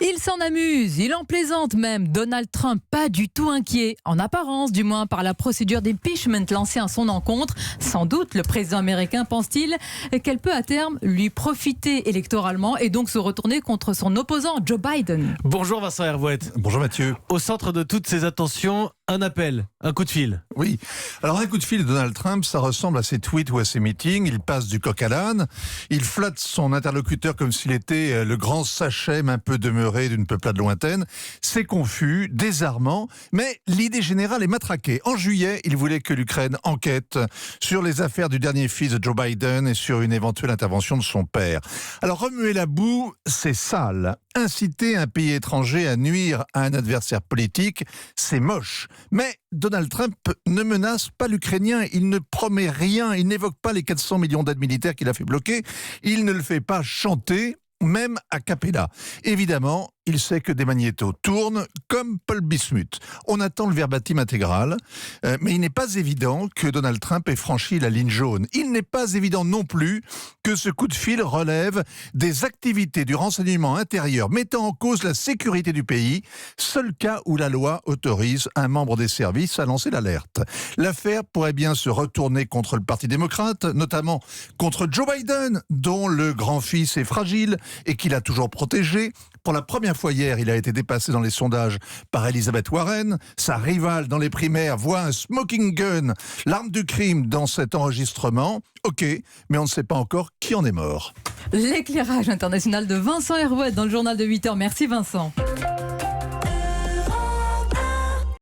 Il s'en amuse, il en plaisante même. Donald Trump, pas du tout inquiet, en apparence du moins, par la procédure d'impeachment lancée à son encontre. Sans doute, le président américain pense-t-il qu'elle peut à terme lui profiter électoralement et donc se retourner contre son opposant Joe Biden. Bonjour Vincent Hervouette. Bonjour Mathieu. Au centre de toutes ces attentions, un appel, un coup de fil. Oui, alors un coup de fil de Donald Trump, ça ressemble à ses tweets ou à ses meetings. Il passe du coq à l'âne, il flatte son interlocuteur comme s'il était le grand sachem un peu demeuré d'une peuplade lointaine. C'est confus, désarmant, mais l'idée générale est matraquée. En juillet, il voulait que l'Ukraine enquête sur les affaires du dernier fils de Joe Biden et sur une éventuelle intervention de son père. Alors remuer la boue, c'est sale. Inciter un pays étranger à nuire à un adversaire politique, c'est moche. Mais Donald Trump ne menace pas l'Ukrainien, il ne promet rien, il n'évoque pas les 400 millions d'aides militaires qu'il a fait bloquer, il ne le fait pas chanter, même a cappella. Évidemment, il sait que des magnétos tournent comme Paul Bismuth. On attend le verbatim intégral, mais il n'est pas évident que Donald Trump ait franchi la ligne jaune. Il n'est pas évident non plus que ce coup de fil relève des activités du renseignement intérieur mettant en cause la sécurité du pays, seul cas où la loi autorise un membre des services à lancer l'alerte. L'affaire pourrait bien se retourner contre le Parti démocrate, notamment contre Joe Biden, dont le grand-fils est fragile et qu'il a toujours protégé. Pour la première fois hier, il a été dépassé dans les sondages par Elizabeth Warren. Sa rivale dans les primaires voit un smoking gun, l'arme du crime, dans cet enregistrement. Ok, mais on ne sait pas encore qui en est mort. L'éclairage international de Vincent Hervouette dans le journal de 8h. Merci Vincent.